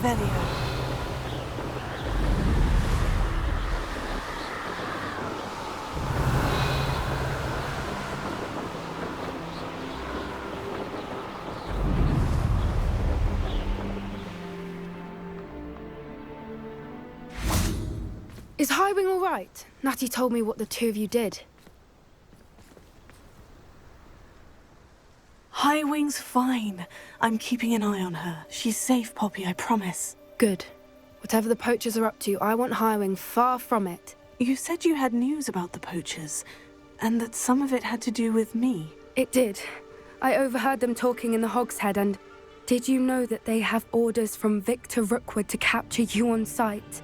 Revelio. Is Highwing all right? Natty told me what the two of you did. Highwing's fine. I'm keeping an eye on her. She's safe, Poppy, I promise. Good. Whatever the poachers are up to, I want Highwing far from it. You said you had news about the poachers, and that some of it had to do with me. It did. I overheard them talking in the Hogshead, and did you know that they have orders from Victor Rookwood to capture you on sight?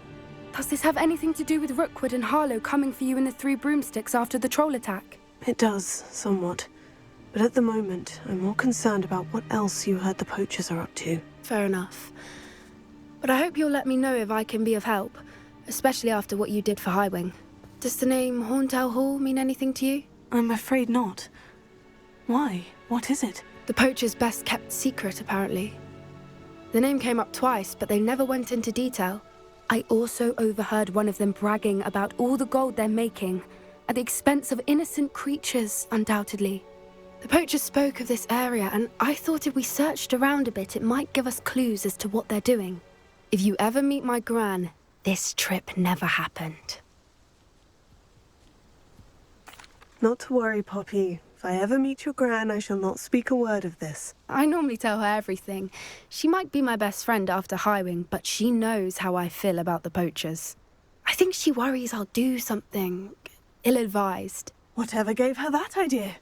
Does this have anything to do with Rookwood and Harlow coming for you in the Three Broomsticks after the troll attack? It does, somewhat. But at the moment, I'm more concerned about what else you heard the poachers are up to. Fair enough. But I hope you'll let me know if I can be of help, especially after what you did for Highwing. Does the name Horntail Hall mean anything to you? I'm afraid not. Why? What is it? The poachers' best-kept secret, apparently. The name came up twice, but they never went into detail. I also overheard one of them bragging about all the gold they're making, at the expense of innocent creatures, undoubtedly. The poachers spoke of this area, and I thought if we searched around a bit, it might give us clues as to what they're doing. If you ever meet my gran, this trip never happened. Not to worry, Poppy. If I ever meet your gran, I shall not speak a word of this. I normally tell her everything. She might be my best friend after Highwing, but she knows how I feel about the poachers. I think she worries I'll do something ill-advised. Whatever gave her that idea?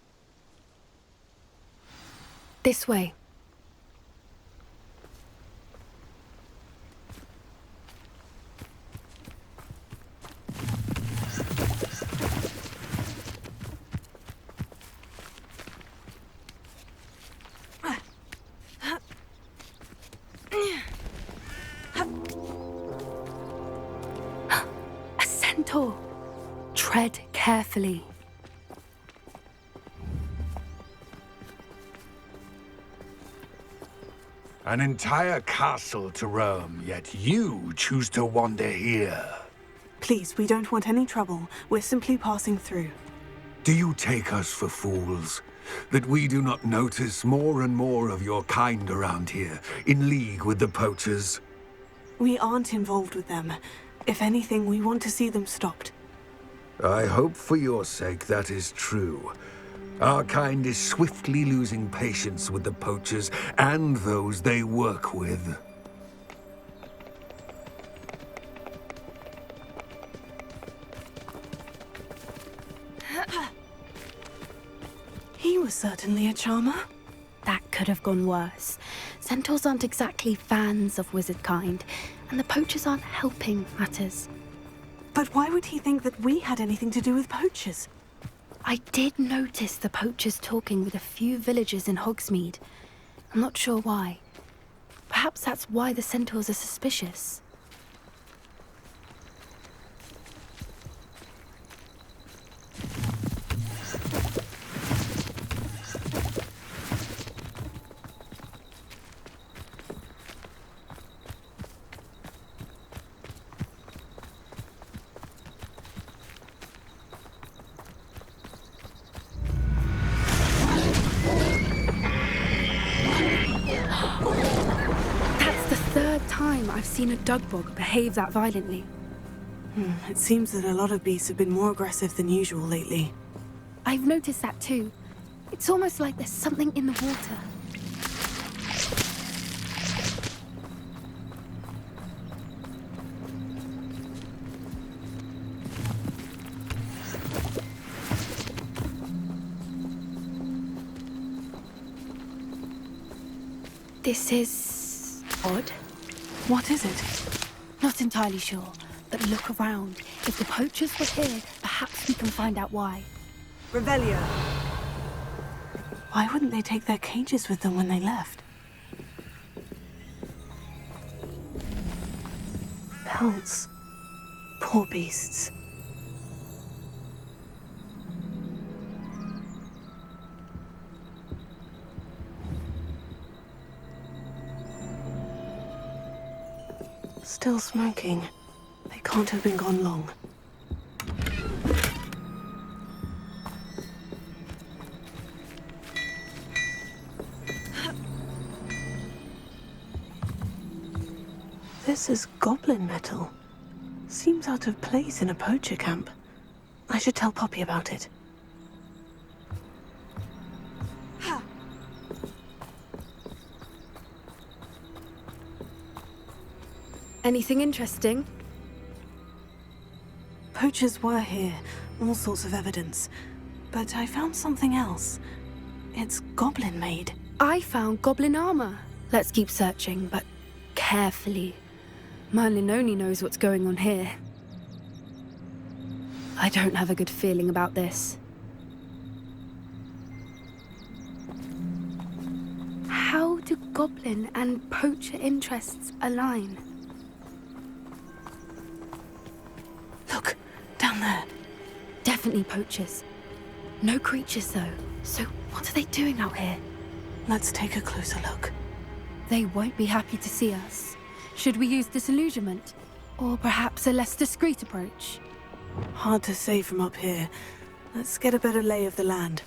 This way. A centaur. Tread carefully. An entire castle to roam, yet you choose to wander here. Please, we don't want any trouble. We're simply passing through. Do you take us for fools? That we do not notice more and more of your kind around here, in league with the poachers? We aren't involved with them. If anything, we want to see them stopped. I hope for your sake that is true. Our kind is swiftly losing patience with the poachers and those they work with. He was certainly a charmer. That could have gone worse. Centaurs aren't exactly fans of wizard kind, and the poachers aren't helping matters. But why would he think that we had anything to do with poachers? I did notice the poachers talking with a few villagers in Hogsmeade. I'm not sure why. Perhaps that's why the centaurs are suspicious. I've seen a dugbog behave that violently. It seems that a lot of beasts have been more aggressive than usual lately. I've noticed that too. It's almost like there's something in the water. This is odd. What is it? Not entirely sure, but look around. If the poachers were here, perhaps we can find out why. Revelio. Why wouldn't they take their cages with them when they left? Pelts. Poor beasts. Still smoking. They can't have been gone long. This is goblin metal. Seems out of place in a poacher camp. I should tell Poppy about it. Anything interesting? Poachers were here, all sorts of evidence. But I found something else. It's goblin-made. I found goblin armor. Let's keep searching, but carefully. Merlin only knows what's going on here. I don't have a good feeling about this. How do goblin and poacher interests align? Look, down there. Definitely poachers. No creatures, though. So what are they doing out here? Let's take a closer look. They won't be happy to see us. Should we use disillusionment? Or perhaps a less discreet approach? Hard to say from up here. Let's get a better lay of the land.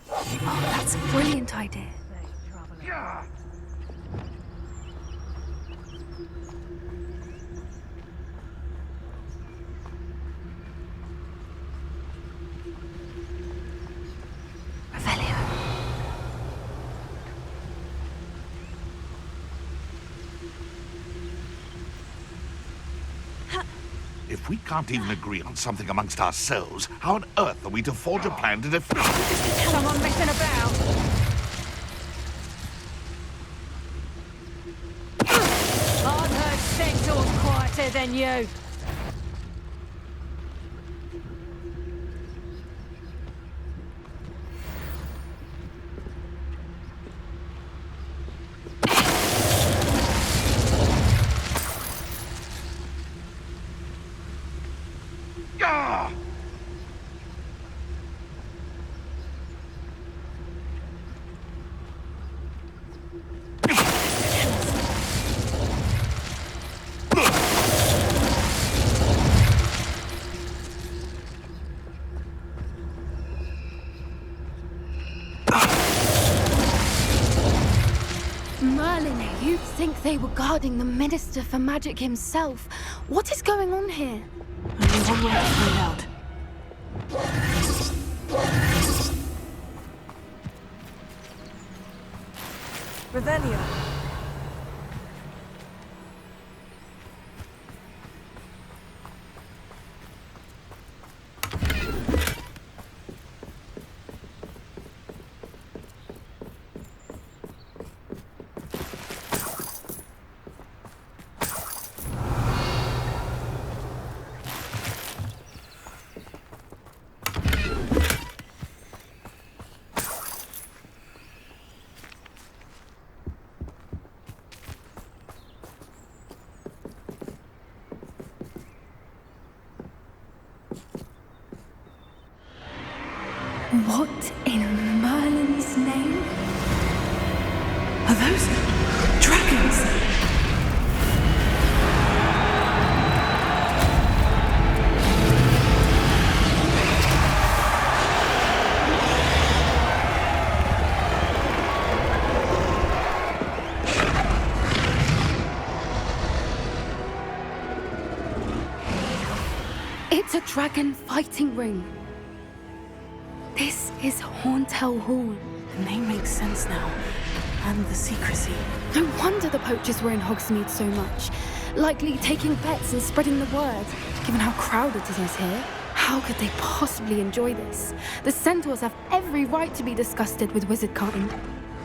Oh, that's a brilliant idea. If we can't even agree on something amongst ourselves, how on earth are we to forge a plan to defeat... Someone messing about! I've heard centaurs quieter than you. Merlin, you'd think they were guarding the Minister for Magic himself. What is going on here? Only one way to find out. Revelio. What in Merlin's name? Are those dragons? It's a dragon fighting ring. This is Horntail Hall. The name makes sense now. And the secrecy. No wonder the poachers were in Hogsmeade so much. Likely taking bets and spreading the word, given how crowded it is here. How could they possibly enjoy this? The centaurs have every right to be disgusted with wizardkind.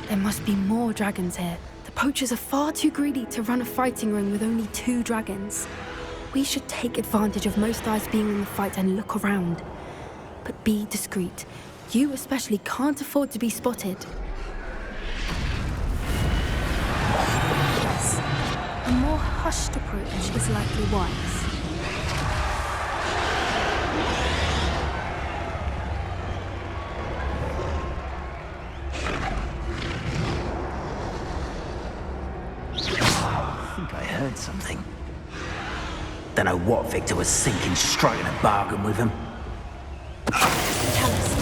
There must be more dragons here. The poachers are far too greedy to run a fighting ring with only 2 dragons. We should take advantage of most eyes being in the fight and look around. But be discreet. You especially can't afford to be spotted. Yes. A more hushed approach is likely wise. something. Don't know what Victor was thinking, striking a bargain with him. Tell us.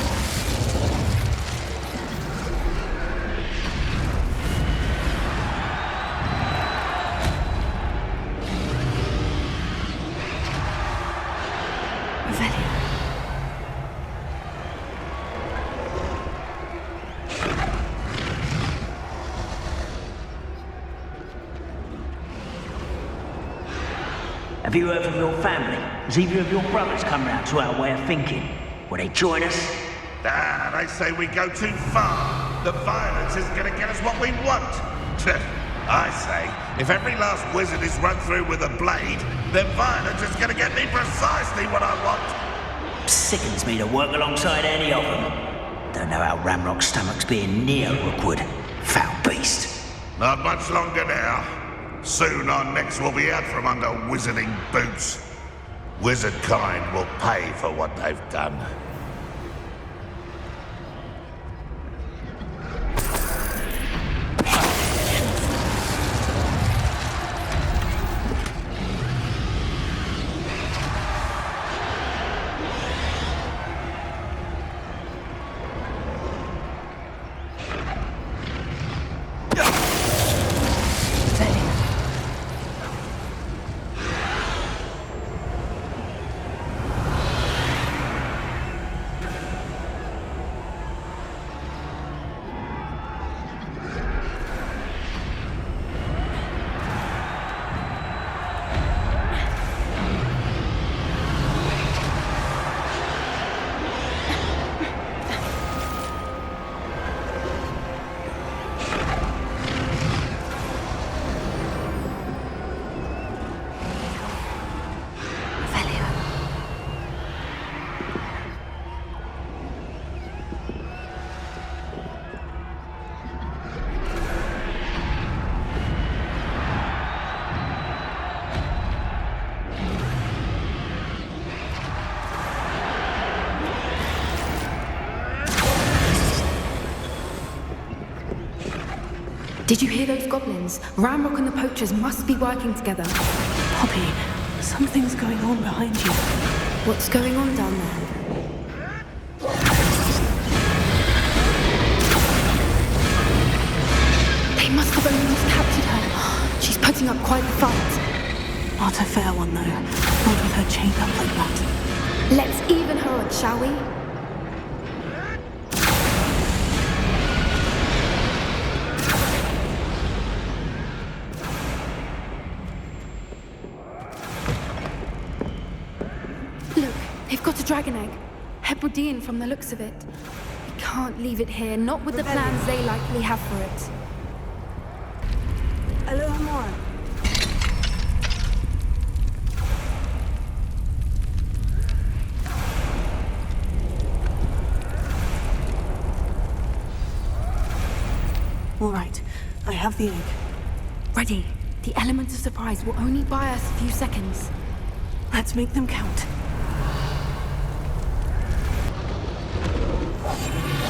Have you heard from your family? Has either of your brothers come round to our way of thinking? Will they join us? Ah, they say we go too far. The violence isn't going to get us what we want. I say, if every last wizard is run through with a blade, then violence is going to get me precisely what I want. Sickens me to work alongside any of them. Don't know how Ramrock's stomach's being near Rookwood. Foul beast. Not much longer now. Soon our necks will be out from under wizarding boots. Wizard kind will pay for what they've done. Did you hear those goblins? Ramrock and the poachers must be working together. Poppy, something's going on behind you. What's going on down there? They must have almost captured her. She's putting up quite the fight. Not a fair one, though. Not with her chained up like that. Let's even her on, shall we? Look, they've got a dragon egg. Hebridean from the looks of it. We can't leave it here, not with the plans they likely have for it. All right, I have the egg. Ready. The element of surprise will only buy us a few seconds. Let's make them count.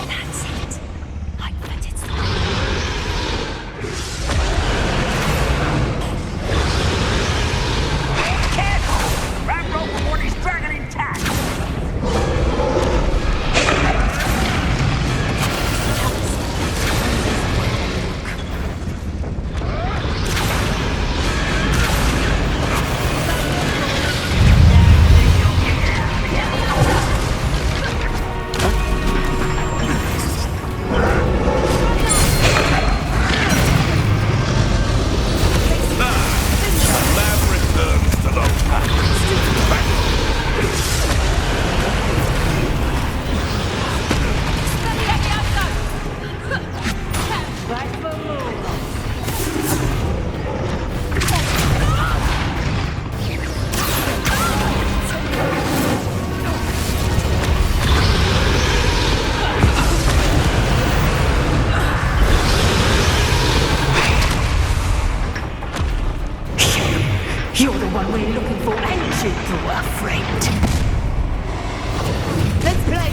That's it. I bet it's the Careful! Ramrock will want his dragon intact! You're the one we're looking for, ain't you, our friend? Let's play.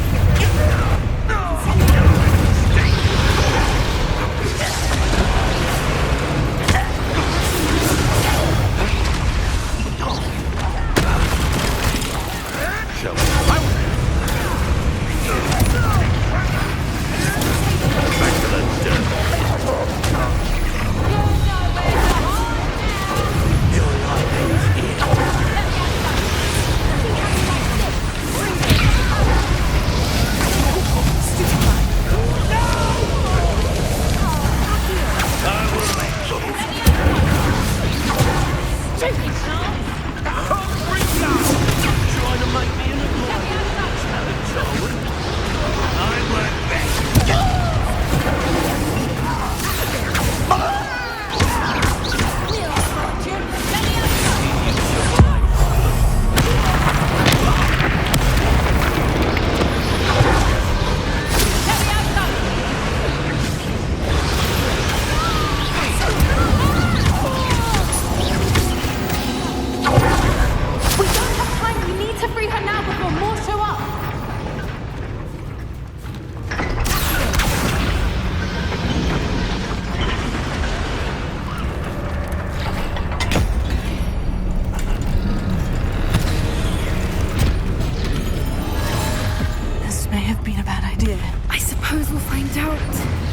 may have been a bad idea. I suppose we'll find out.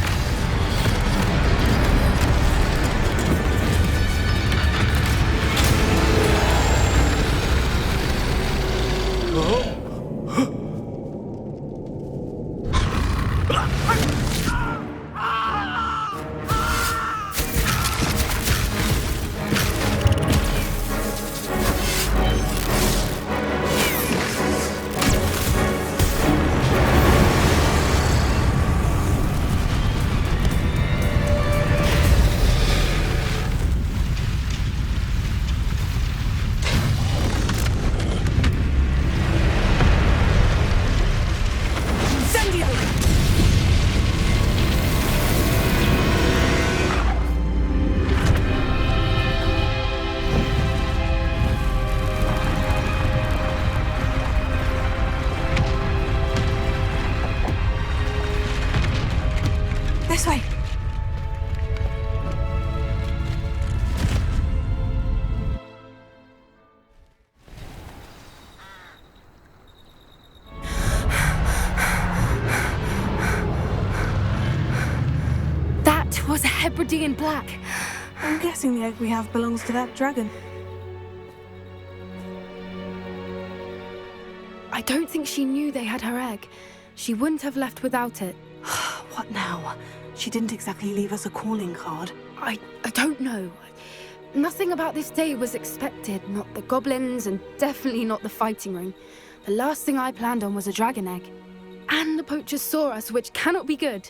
This way. That was a Hebridean black. I'm guessing the egg we have belongs to that dragon. I don't think she knew they had her egg. She wouldn't have left without it. What now? She didn't exactly leave us a calling card. I don't know. Nothing about this day was expected. Not the goblins, and definitely not the fighting ring. The last thing I planned on was a dragon egg. And the poachers saw us, which cannot be good.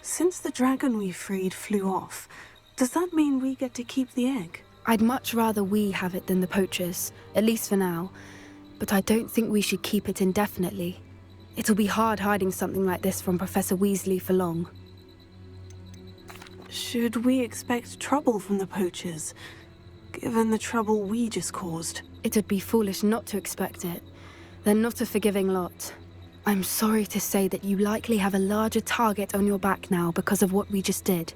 Since the dragon we freed flew off, does that mean we get to keep the egg? I'd much rather we have it than the poachers, at least for now. But I don't think we should keep it indefinitely. It'll be hard hiding something like this from Professor Weasley for long. Should we expect trouble from the poachers, given the trouble we just caused? It'd be foolish not to expect it. They're not a forgiving lot. I'm sorry to say that you likely have a larger target on your back now because of what we just did.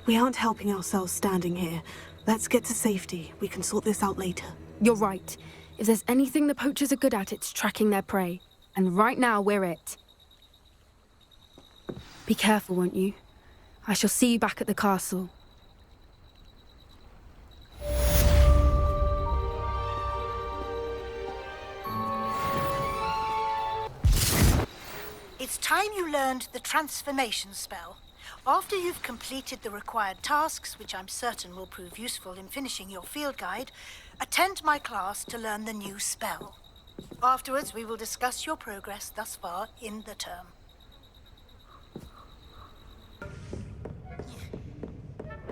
We aren't helping ourselves standing here. Let's get to safety. We can sort this out later. You're right. If there's anything the poachers are good at, it's tracking their prey. And right now, we're it. Be careful, won't you? I shall see you back at the castle. It's time you learned the transformation spell. After you've completed the required tasks, which I'm certain will prove useful in finishing your field guide, attend my class to learn the new spell. Afterwards, we will discuss your progress thus far in the term.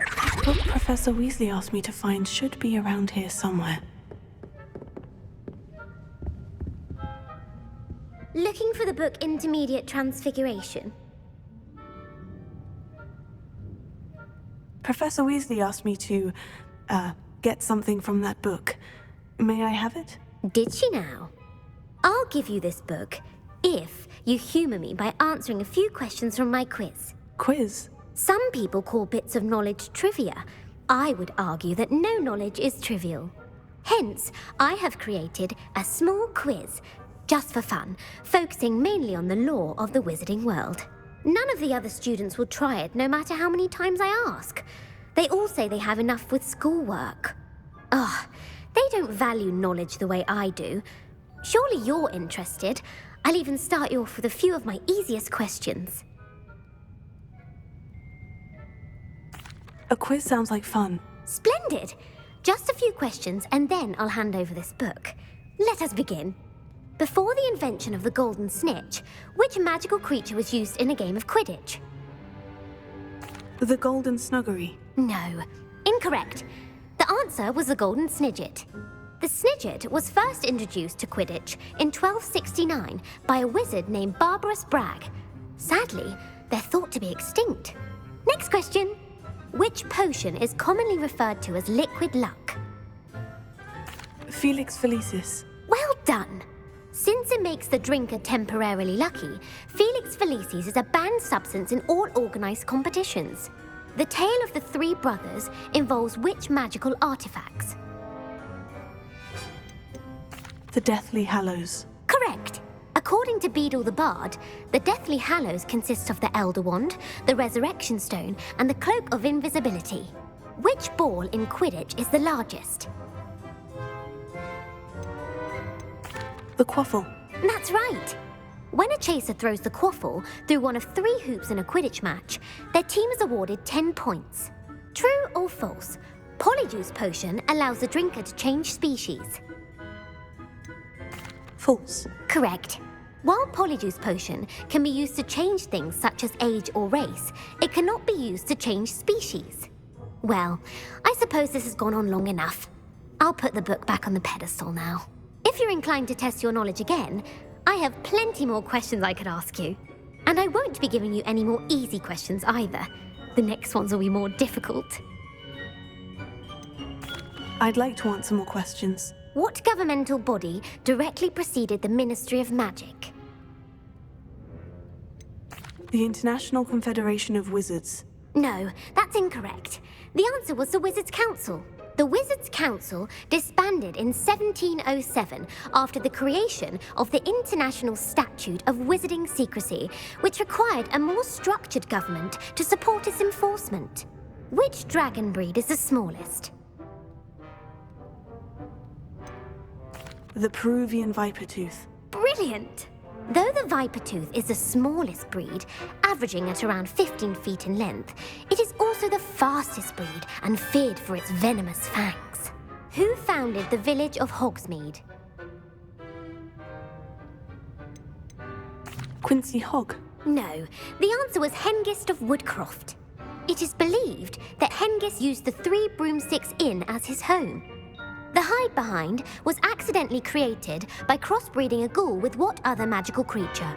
The book Professor Weasley asked me to find should be around here somewhere. Looking for the book Intermediate Transfiguration? Professor Weasley asked me to, get something from that book. May I have it? Did she now? I'll give you this book if you humor me by answering a few questions from my quiz. Quiz? Some people call bits of knowledge trivia. I would argue that no knowledge is trivial. Hence, I have created a small quiz, just for fun, focusing mainly on the lore of the wizarding world. None of the other students will try it, no matter how many times I ask. They all say they have enough with schoolwork. Ugh, they don't value knowledge the way I do. Surely you're interested. I'll even start you off with a few of my easiest questions. A quiz sounds like fun. Splendid! Just a few questions, and then I'll hand over this book. Let us begin. Before the invention of the golden snitch, which magical creature was used in a game of Quidditch? The golden snuggery. No. Incorrect. The answer was the golden snidget. The snidget was first introduced to Quidditch in 1269 by a wizard named Barbarous Bragg. Sadly, they're thought to be extinct. Next question. Which potion is commonly referred to as liquid luck? Felix Felicis. Well done! Since it makes the drinker temporarily lucky, Felix Felicis is a banned substance in all organized competitions. The tale of the three brothers involves which magical artifacts? The Deathly Hallows. Correct. According to Beadle the Bard, the Deathly Hallows consist of the Elder Wand, the Resurrection Stone, and the Cloak of Invisibility. Which ball in Quidditch is the largest? The Quaffle. That's right. When a chaser throws the quaffle through one of 3 hoops in a Quidditch match, their team is awarded 10 points. True or false? Polyjuice Potion allows the drinker to change species. False. Correct. While Polyjuice Potion can be used to change things such as age or race, it cannot be used to change species. Well, I suppose this has gone on long enough. I'll put the book back on the pedestal now. If you're inclined to test your knowledge again, I have plenty more questions I could ask you. And I won't be giving you any more easy questions either. The next ones will be more difficult. I'd like to answer more questions. What governmental body directly preceded the Ministry of Magic? The International Confederation of Wizards. No, that's incorrect. The answer was the Wizards' Council. The Wizards' Council disbanded in 1707 after the creation of the International Statute of Wizarding Secrecy, which required a more structured government to support its enforcement. Which dragon breed is the smallest? The Peruvian Vipertooth. Brilliant! Though the Vipertooth is the smallest breed, averaging at around 15 feet in length, it is also the fastest breed and feared for its venomous fangs. Who founded the village of Hogsmeade? Quincy Hogg. No, the answer was Hengist of Woodcroft. It is believed that Hengist used the 3 Broomsticks Inn as his home. The hide-behind was accidentally created by crossbreeding a ghoul with what other magical creature?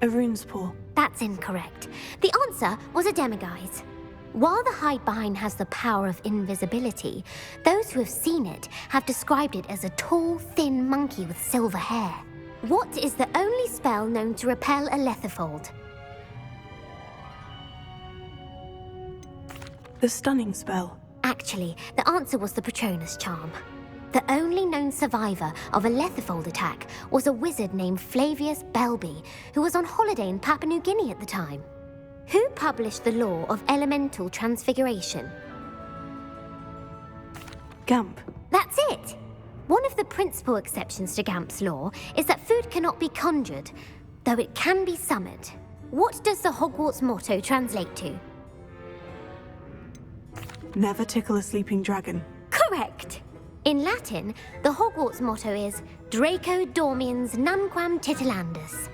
A Runespaw. That's incorrect. The answer was a Demiguise. While the hide-behind has the power of invisibility, those who have seen it have described it as a tall, thin monkey with silver hair. What is the only spell known to repel a Lethifold? The Stunning Spell. Actually, the answer was the Patronus Charm. The only known survivor of a Lethifold attack was a wizard named Flavius Belby, who was on holiday in Papua New Guinea at the time. Who published the law of elemental transfiguration? Gamp. That's it! One of the principal exceptions to Gamp's law is that food cannot be conjured, though it can be summoned. What does the Hogwarts motto translate to? Never tickle a sleeping dragon. Correct! In Latin, the Hogwarts motto is Draco Dormiens Nunquam Titilandus.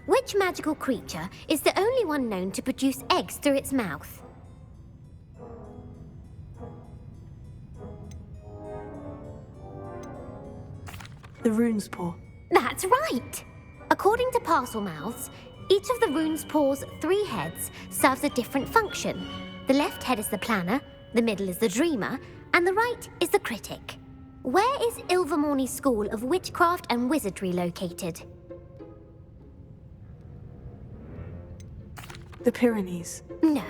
Which magical creature is the only one known to produce eggs through its mouth? The Runespaw. That's right! According to Parselmouths, each of the Runespaw's 3 heads serves a different function. The left head is the planner, the middle is the dreamer, and the right is the critic. Where is Ilvermorny School of Witchcraft and Wizardry located? The Pyrenees. No,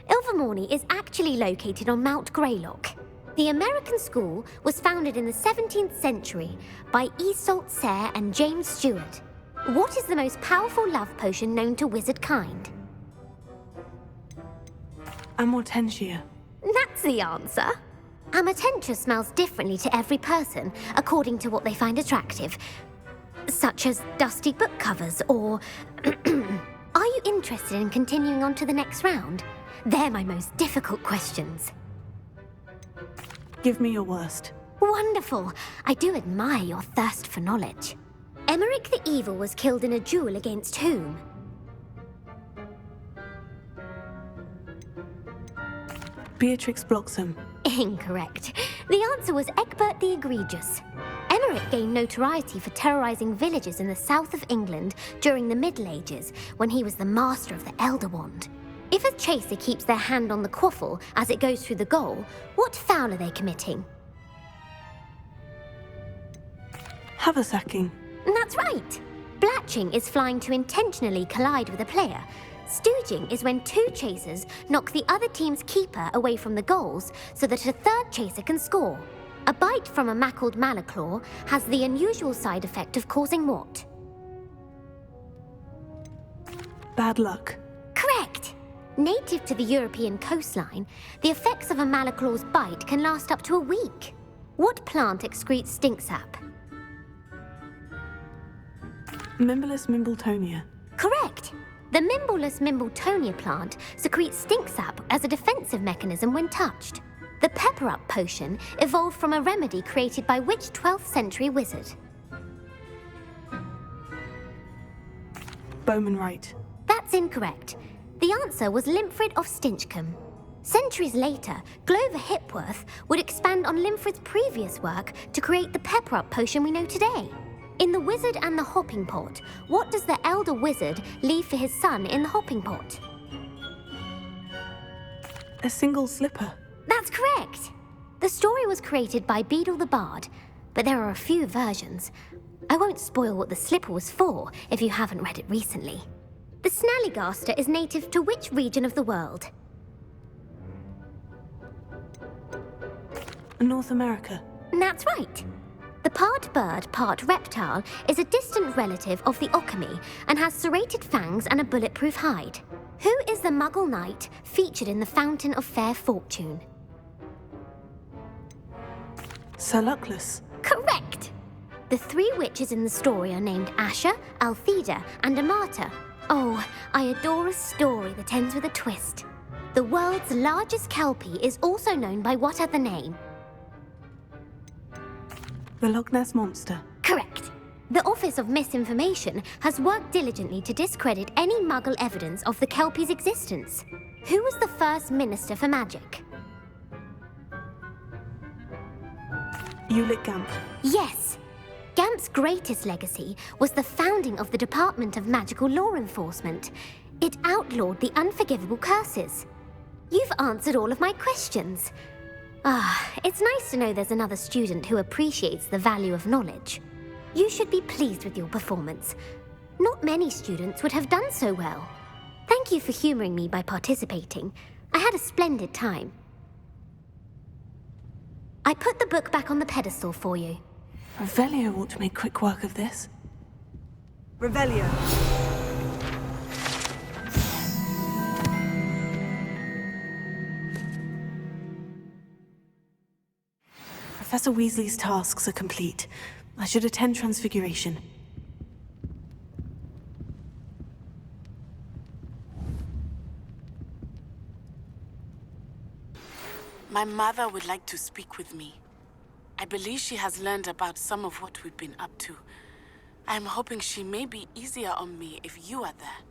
Ilvermorny is actually located on Mount Greylock. The American school was founded in the 17th century by Iseult Sayre and James Stewart. What is the most powerful love potion known to wizard kind? Amortentia. That's the answer. Amortentia smells differently to every person, according to what they find attractive, such as dusty book covers or... Are you interested in continuing on to the next round? They're my most difficult questions. Give me your worst. Wonderful. I do admire your thirst for knowledge. Emeric the Evil was killed in a duel against whom? Beatrix Bloxham. Incorrect. The answer was Egbert the Egregious. Emeric gained notoriety for terrorizing villages in the south of England during the Middle Ages, when he was the master of the Elder Wand. If a chaser keeps their hand on the quaffle as it goes through the goal, what foul are they committing? Haversacking. That's right. Blatching is flying to intentionally collide with a player, Stooging is when two chasers knock the other team's keeper away from the goals so that a third chaser can score. A bite from a mackled malaclaw has the unusual side effect of causing what? Bad luck. Correct! Native to the European coastline, the effects of a malaclaw's bite can last up to a week. What plant excretes stink sap? Mimblus mimbletonia. Correct! The Mimblus mimbletonia plant secretes stink sap as a defensive mechanism when touched. The pepper-up potion evolved from a remedy created by which 12th century wizard? Bowman right. That's incorrect. The answer was Limfrid of Stinchcombe. Centuries later, Glover Hipworth would expand on Limfrid's previous work to create the pepper-up potion we know today. In The Wizard and the Hopping Pot, what does the elder wizard leave for his son in the hopping pot? A single slipper. That's correct! The story was created by Beadle the Bard, but there are a few versions. I won't spoil what the slipper was for if you haven't read it recently. The Snallygaster is native to which region of the world? North America. That's right. The part bird, part reptile is a distant relative of the Occamy and has serrated fangs and a bulletproof hide. Who is the Muggle knight featured in the Fountain of Fair Fortune? Sir Luckless. Correct! The three witches in the story are named Asher, Altheda, and Amata. Oh, I adore a story that ends with a twist. The world's largest kelpie is also known by what other name? The Loch Ness Monster. Correct. The Office of Misinformation has worked diligently to discredit any Muggle evidence of the Kelpie's existence. Who was the first Minister for Magic? Ulick Gamp. Yes. Gamp's greatest legacy was the founding of the Department of Magical Law Enforcement. It outlawed the unforgivable curses. You've answered all of my questions. It's nice to know there's another student who appreciates the value of knowledge. You should be pleased with your performance. Not many students would have done so well. Thank you for humoring me by participating. I had a splendid time. I put the book back on the pedestal for you. Revelio ought to make quick work of this. Revelio. Professor Weasley's tasks are complete. I should attend Transfiguration. My mother would like to speak with me. I believe she has learned about some of what we've been up to. I'm hoping she may be easier on me if you are there.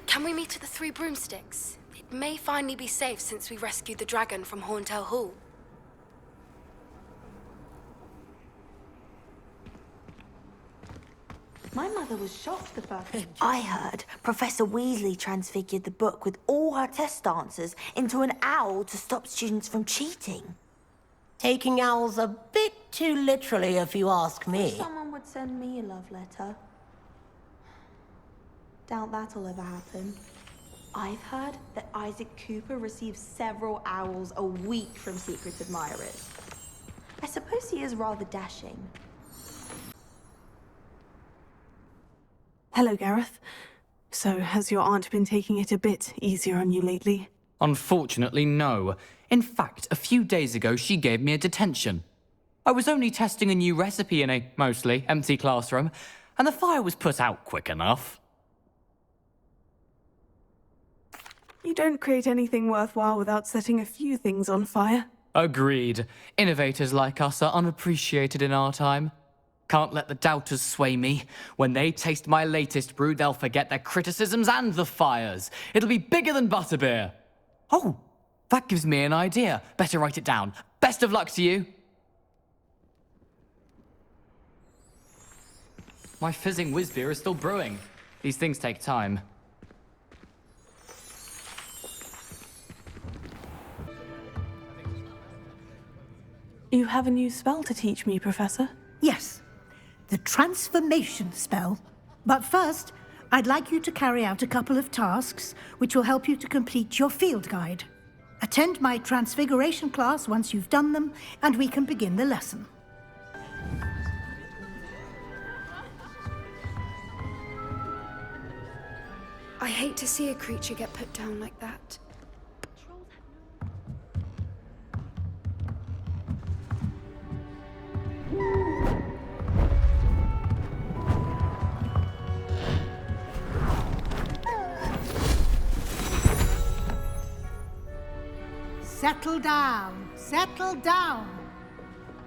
Can we meet at the Three Broomsticks? It may finally be safe since we rescued the dragon from Horntail Hall. My mother was shocked the first time. I heard Professor Weasley transfigured the book with all her test answers into an owl to stop students from cheating. Taking owls a bit too literally, if you ask me. Someone would send me a love letter. Doubt that'll ever happen. I've heard that Isaac Cooper receives several owls a week from secret admirers. I suppose he is rather dashing. Hello, Gareth. So, has your aunt been taking it a bit easier on you lately? Unfortunately, no. In fact, a few days ago, she gave me a detention. I was only testing a new recipe in a mostly empty classroom, and the fire was put out quick enough. You don't create anything worthwhile without setting a few things on fire. Agreed. Innovators like us are unappreciated in our time. Can't let the doubters sway me. When they taste my latest brew, they'll forget their criticisms and the fires. It'll be bigger than butterbeer. Oh, that gives me an idea. Better write it down. Best of luck to you. My fizzing whiz beer is still brewing. These things take time. You have a new spell to teach me, Professor? Yes, the transformation spell. But first, I'd like you to carry out a couple of tasks which will help you to complete your field guide. Attend my transfiguration class once you've done them, and we can begin the lesson. I hate to see a creature get put down like that. Settle down, settle down.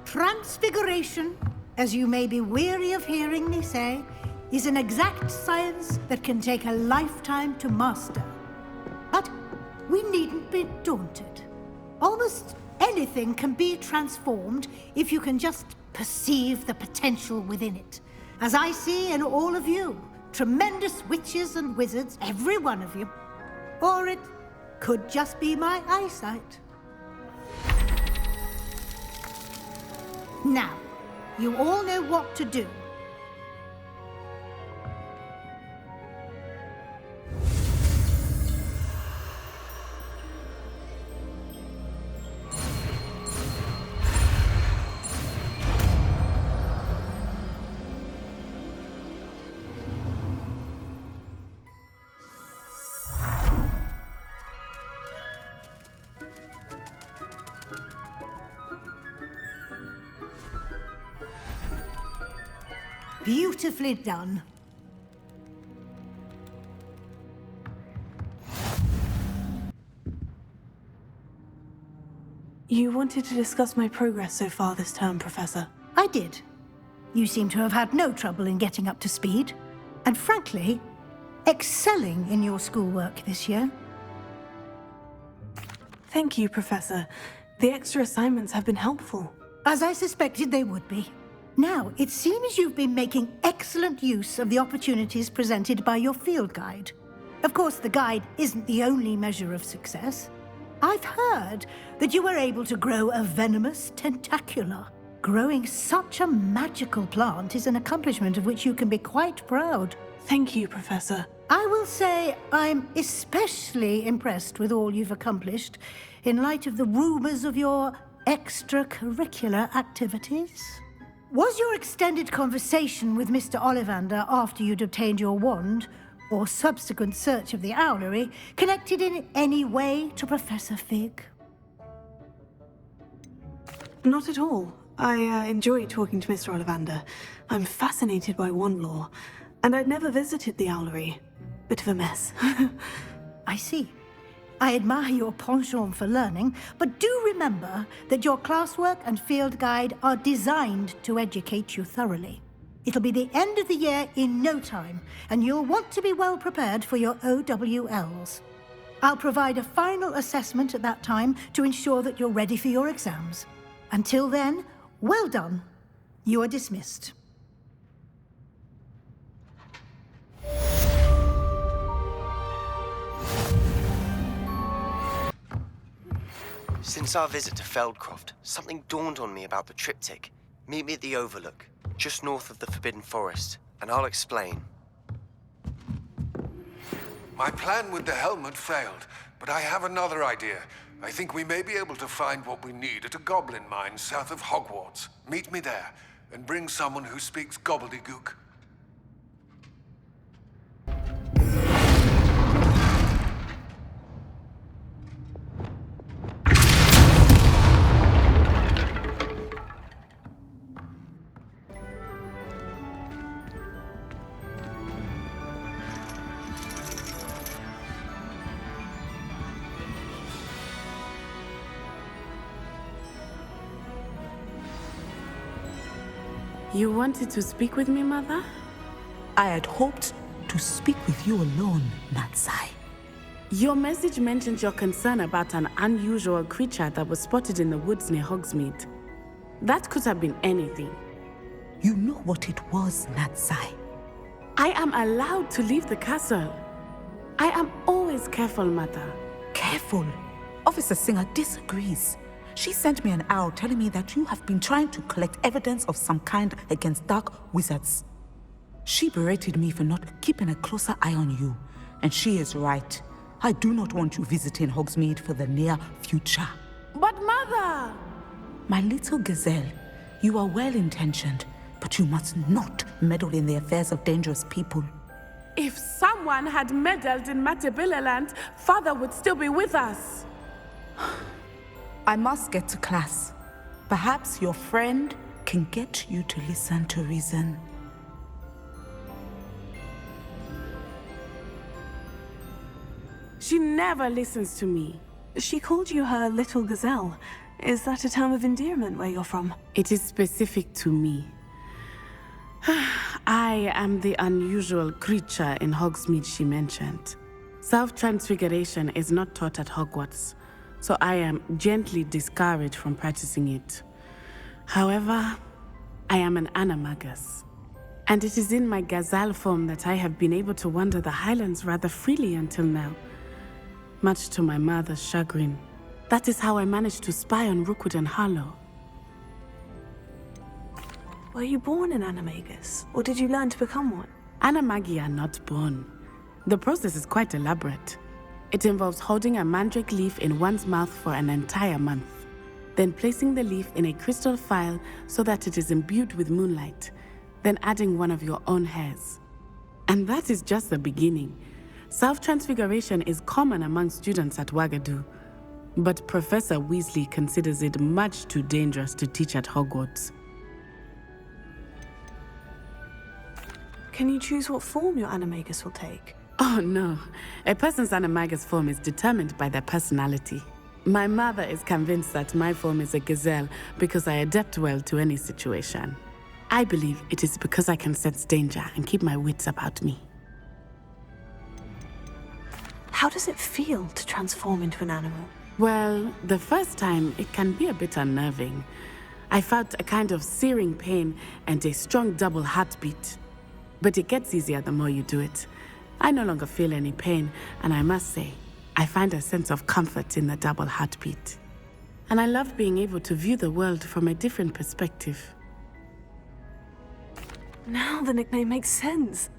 Transfiguration, as you may be weary of hearing me say, is an exact science that can take a lifetime to master. But we needn't be daunted. Almost anything can be transformed if you can just perceive the potential within it. As I see in all of you, tremendous witches and wizards, every one of you. Or it could just be my eyesight. Now, you all know what to do. Beautifully done. You wanted to discuss my progress so far this term, Professor. I did. You seem to have had no trouble in getting up to speed, and frankly, excelling in your schoolwork this year. Thank you, Professor. The extra assignments have been helpful. As I suspected they would be. Now, it seems you've been making excellent use of the opportunities presented by your field guide. Of course, the guide isn't the only measure of success. I've heard that you were able to grow a venomous tentacula. Growing such a magical plant is an accomplishment of which you can be quite proud. Thank you, Professor. I will say I'm especially impressed with all you've accomplished in light of the rumors of your extracurricular activities. Was your extended conversation with Mr. Ollivander after you'd obtained your wand, or subsequent search of the owlery, connected in any way to Professor Fig? Not at all. I enjoy talking to Mr. Ollivander. I'm fascinated by wand lore, and I'd never visited the owlery. Bit of a mess. I see. I admire your penchant for learning, but do remember that your classwork and field guide are designed to educate you thoroughly. It'll be the end of the year in no time, and you'll want to be well prepared for your OWLs. I'll provide a final assessment at that time to ensure that you're ready for your exams. Until then, well done. You are dismissed. Since our visit to Feldcroft, something dawned on me about the triptych. Meet me at the Overlook, just north of the Forbidden Forest, and I'll explain. My plan with the helmet failed, but I have another idea. I think we may be able to find what we need at a goblin mine south of Hogwarts. Meet me there, and bring someone who speaks gobbledygook. You wanted to speak with me, Mother? I had hoped to speak with you alone, Natsai. Your message mentioned your concern about an unusual creature that was spotted in the woods near Hogsmeade. That could have been anything. You know what it was, Natsai. I am allowed to leave the castle. I am always careful, Mother. Careful? Officer Singer disagrees. She sent me an owl telling me that you have been trying to collect evidence of some kind against dark wizards. She berated me for not keeping a closer eye on you. And she is right. I do not want you visiting Hogsmeade for the near future. But Mother! My little gazelle, you are well-intentioned, but you must not meddle in the affairs of dangerous people. If someone had meddled in Matabilaland, Father would still be with us. I must get to class. Perhaps your friend can get you to listen to reason. She never listens to me. She called you her little gazelle. Is that a term of endearment where you're from? It is specific to me. I am the unusual creature in Hogsmeade she mentioned. Self-transfiguration is not taught at Hogwarts, so I am gently discouraged from practicing it. However, I am an animagus, and it is in my gazelle form that I have been able to wander the Highlands rather freely until now, much to my mother's chagrin. That is how I managed to spy on Rookwood and Harlow. Were you born an animagus, or did you learn to become one? Animagi are not born. The process is quite elaborate. It involves holding a mandrake leaf in one's mouth for an entire month, then placing the leaf in a crystal phial so that it is imbued with moonlight, then adding one of your own hairs. And that is just the beginning. Self-transfiguration is common among students at Wagadu, but Professor Weasley considers it much too dangerous to teach at Hogwarts. Can you choose what form your animagus will take? Oh no, a person's animagus form is determined by their personality. My mother is convinced that my form is a gazelle because I adapt well to any situation. I believe it is because I can sense danger and keep my wits about me. How does it feel to transform into an animal? Well, the first time it can be a bit unnerving. I felt a kind of searing pain and a strong double heartbeat. But it gets easier the more you do it. I no longer feel any pain, and I must say, I find a sense of comfort in the double heartbeat. And I love being able to view the world from a different perspective. Now the nickname makes sense.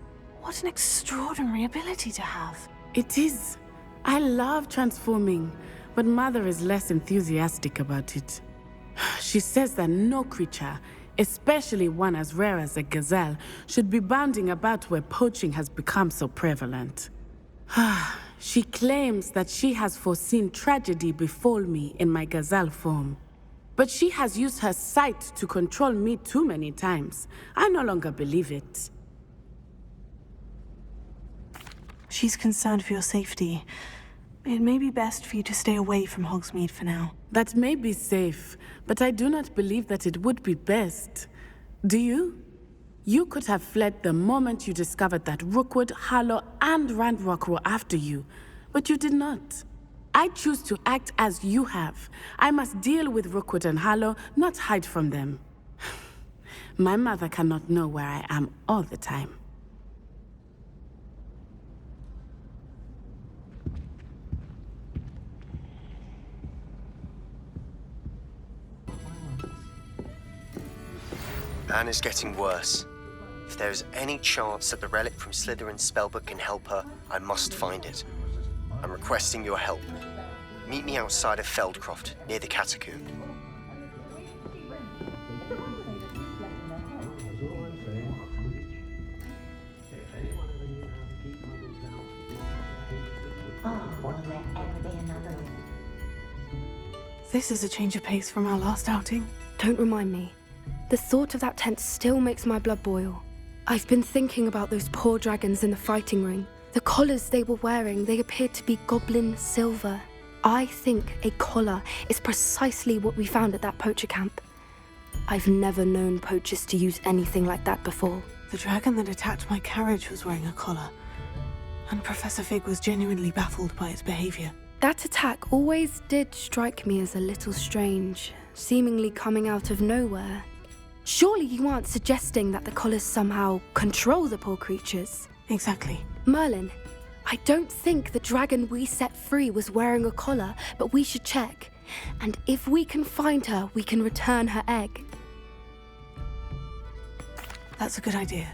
What an extraordinary ability to have. It is. I love transforming, but Mother is less enthusiastic about it. She says that no creature, especially one as rare as a gazelle, should be bounding about where poaching has become so prevalent. She claims that she has foreseen tragedy befall me in my gazelle form. But she has used her sight to control me too many times. I no longer believe it. She's concerned for your safety. It may be best for you to stay away from Hogsmeade for now. That may be safe, but I do not believe that it would be best. Do you? You could have fled the moment you discovered that Rookwood, Harlow, and Ranrock were after you, but you did not. I choose to act as you have. I must deal with Rookwood and Harlow, not hide from them. My mother cannot know where I am all the time. Anne is getting worse. If there is any chance that the relic from Slytherin's spellbook can help her, I must find it. I'm requesting your help. Meet me outside of Feldcroft, near the catacomb. This is a change of pace from our last outing. Don't remind me. The thought of that tent still makes my blood boil. I've been thinking about those poor dragons in the fighting ring. The collars they were wearing, they appeared to be goblin silver. I think a collar is precisely what we found at that poacher camp. I've never known poachers to use anything like that before. The dragon that attacked my carriage was wearing a collar, and Professor Fig was genuinely baffled by its behavior. That attack always did strike me as a little strange, seemingly coming out of nowhere. Surely you aren't suggesting that the collars somehow control the poor creatures? Exactly. Merlin, I don't think the dragon we set free was wearing a collar, but we should check. And if we can find her, we can return her egg. That's a good idea.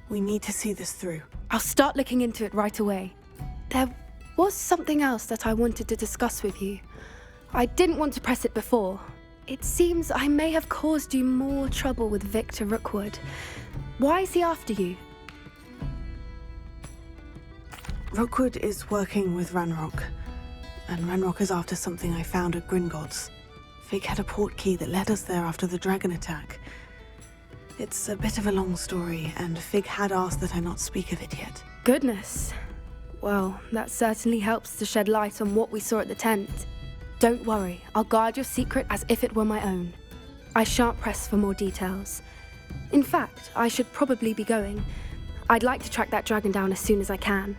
We need to see this through. I'll start looking into it right away. There was something else that I wanted to discuss with you. I didn't want to press it before. It seems I may have caused you more trouble with Victor Rookwood. Why is he after you? Rookwood is working with Ranrock, and Ranrock is after something I found at Gringotts. Fig had a portkey that led us there after the dragon attack. It's a bit of a long story, and Fig had asked that I not speak of it yet. Goodness. Well, that certainly helps to shed light on what we saw at the tent. Don't worry, I'll guard your secret as if it were my own. I shan't press for more details. In fact, I should probably be going. I'd like to track that dragon down as soon as I can.